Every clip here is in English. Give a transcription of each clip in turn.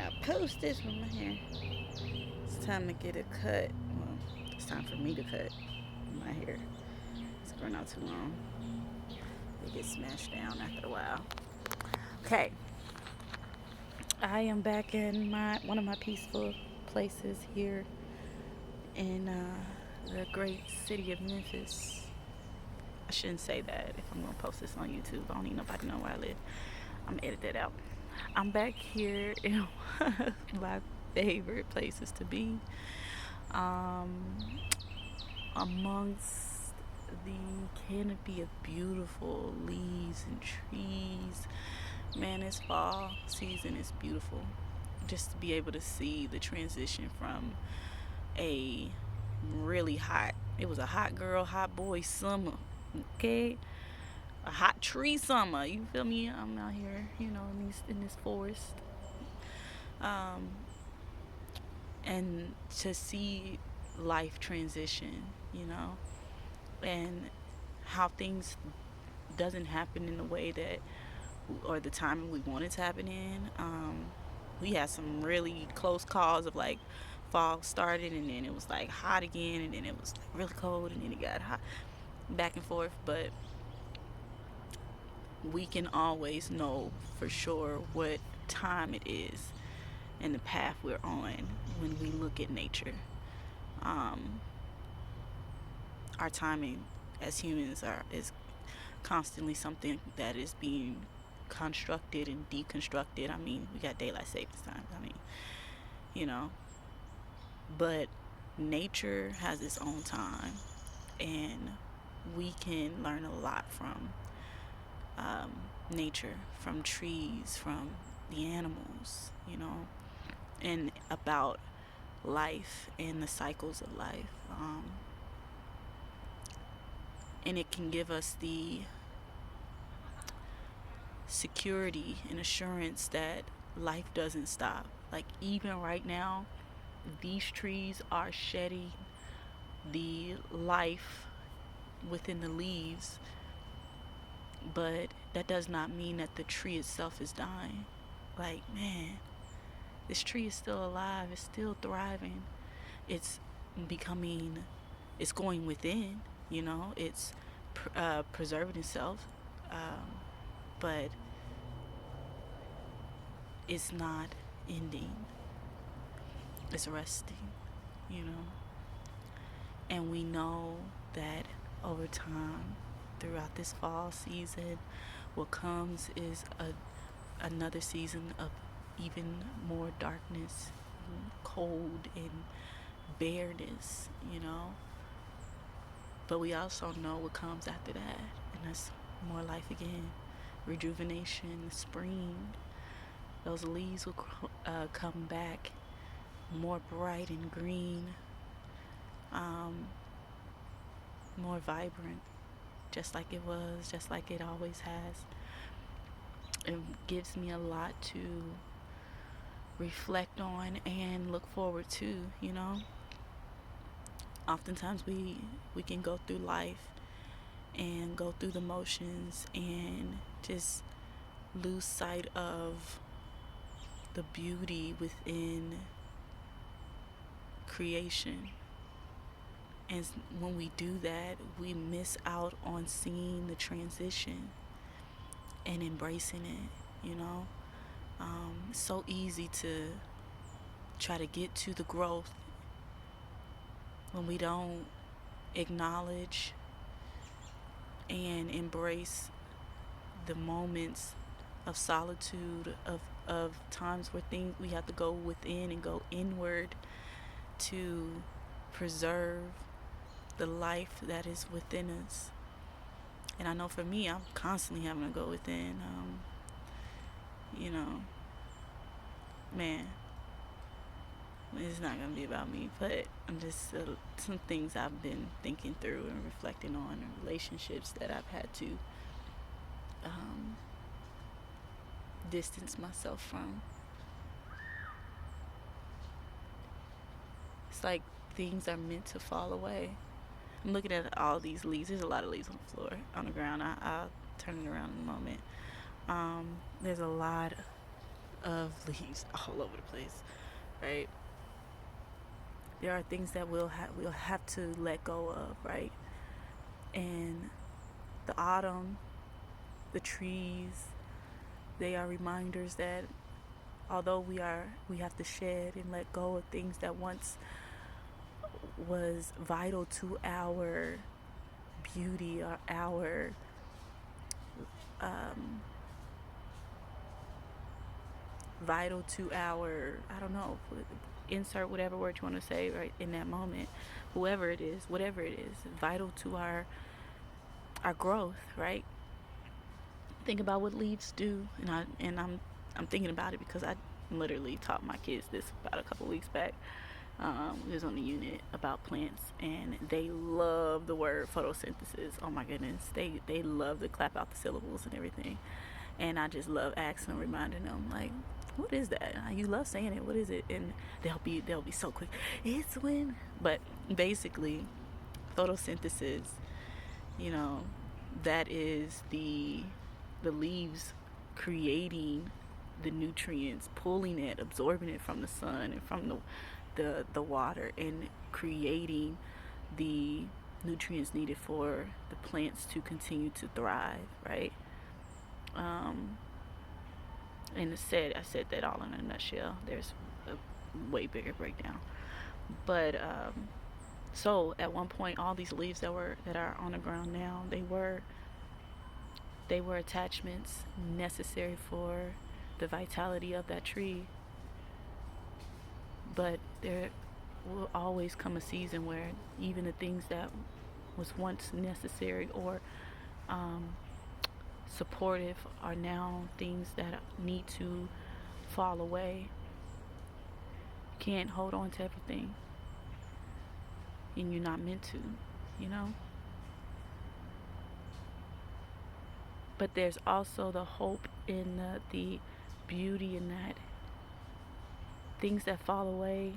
I post this with my hair. It's time to get a cut. Well, it's time for me to cut my hair. It's growing out too long. It gets smashed down after a while. Okay, I am back in my one of my peaceful places here in the great city of Memphis. I shouldn't say that if I'm gonna post this on YouTube. I don't need nobody to know where I live. I'm gonna edit that out. I'm back here in one of my favorite places to be. Um, Amongst the canopy of beautiful leaves and trees. Man, this fall season is beautiful. Just to be able to see the transition from a really hot, it was a hot girl, hot boy summer, okay? A hot tree summer, you feel me? I'm out here, in this forest. Um, and to see life transition, and how things doesn't happen in the way that or the timing we want it to happen in. We had some really close calls of like fall started and then it was like hot again and then it was like really cold and then it got hot back and forth. But we can always know for sure what time it is and the path we're on when we look at nature. Um, our timing as humans is constantly something that is being constructed and deconstructed. I mean, we got daylight savings time. I mean, you know, but nature has its own time, and we can learn a lot from um, nature, from trees, from the animals, and about life and the cycles of life. And it can give us the security and assurance that life doesn't stop. Like, even right now, these trees are shedding the life within the leaves, but that does not mean that the tree itself is dying. Like, man, this tree is still alive, it's still thriving, it's becoming, it's going within, it's preserving itself, but it's not ending, it's resting, you know. And we know that over time, throughout this fall season, what comes is another season of even more darkness, and cold, and bareness. But we also know what comes after that, and that's more life again, rejuvenation, spring. Those leaves will come back more bright and green, um, more vibrant, just like it was, just like it always has. It gives me a lot to reflect on and look forward to. Oftentimes we can go through life and go through the motions and just lose sight of the beauty within creation. And when we do that, we miss out on seeing the transition and embracing it. It's so easy to try to get to the growth when we don't acknowledge and embrace the moments of solitude, of times where things we have to go within and go inward to preserve the life that is within us. And I know for me, I'm constantly having to go within. You know, man, it's not gonna be about me, but I'm just some things I've been thinking through and reflecting on, and relationships that I've had to um, distance myself from. It's like things are meant to fall away. I'm looking at all these leaves. There's a lot of leaves on the floor, on the ground. I'll turn it around in a moment. There's a lot of leaves all over the place, right? There are things that we'll have to let go of, right? And the autumn, the trees, they are reminders that although we have to shed and let go of things that once was vital to our beauty or our um, vital to our, I don't know, insert whatever word you want to say right in that moment, whoever it is, whatever it is, vital to our growth, right? Think about what leaves do, I'm thinking about it because I literally taught my kids this about a couple weeks back. We was on the unit about plants, and they love the word photosynthesis. Oh my goodness, they love to clap out the syllables and everything. And I just love asking, reminding them, like, what is that? You love saying it. What is it? And they'll be so quick. It's when, but basically, photosynthesis. You know, that is the leaves creating the nutrients, pulling it, absorbing it from the sun and from the water, and creating the nutrients needed for the plants to continue to thrive, right? And I said that all in a nutshell. There's a way bigger breakdown, but so at one point, all these leaves that are on the ground now, they were attachments necessary for the vitality of that tree. But there will always come a season where even the things that was once necessary or supportive are now things that need to fall away. You can't hold on to everything, and you're not meant to, you know? But there's also the hope in the beauty in that things that fall away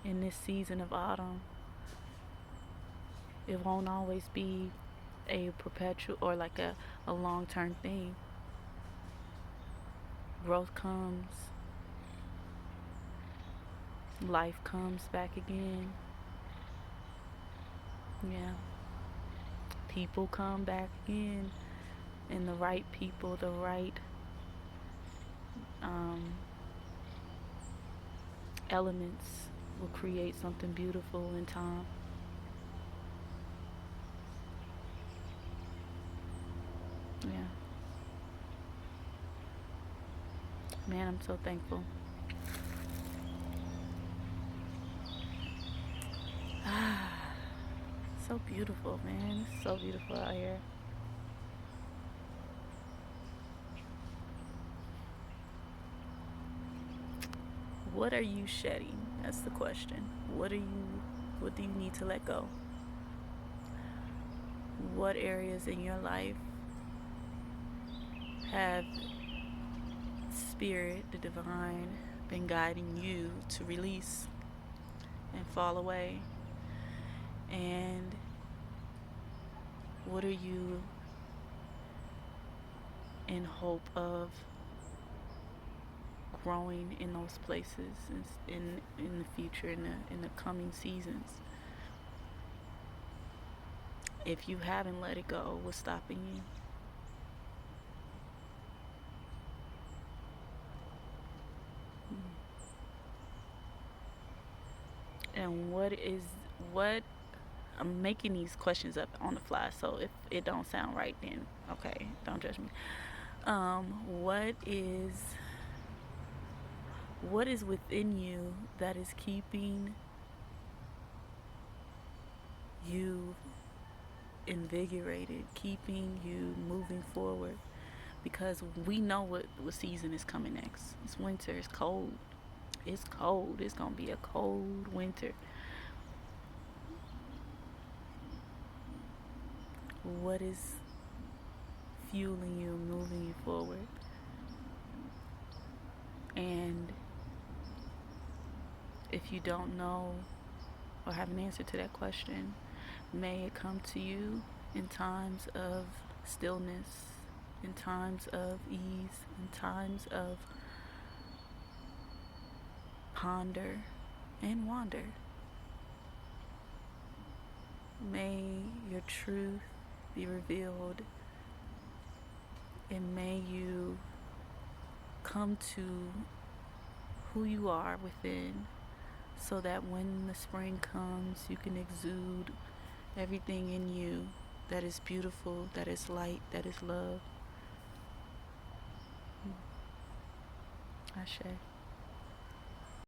in this season of autumn, it won't always be a perpetual or like a long-term thing. Growth comes, life comes back again. Yeah. People come back again, and the right people, the right elements will create something beautiful in time. Yeah. Man, I'm so thankful. So beautiful, man. It's so beautiful out here. What are you shedding? That's the question. What do you need to let go? What areas in your life have spirit, the divine, been guiding you to release and fall away? And what are you in hope of growing in those places in the future, in the coming seasons? If you haven't let it go, what's stopping you? And what I'm making these questions up on the fly, so if it don't sound right, then okay, don't judge me. What is within you that is keeping you invigorated, keeping you moving forward? Because we know what season is coming next. It's winter. It's cold. It's cold. It's gonna be a cold winter. What is fueling you, moving you forward? And if you don't know or have an answer to that question, may it come to you in times of stillness, in times of ease, in times of ponder, and wander. May your truth be revealed, and may you come to who you are within, so that when the spring comes, you can exude everything in you that is beautiful, that is light, that is love. Ashe.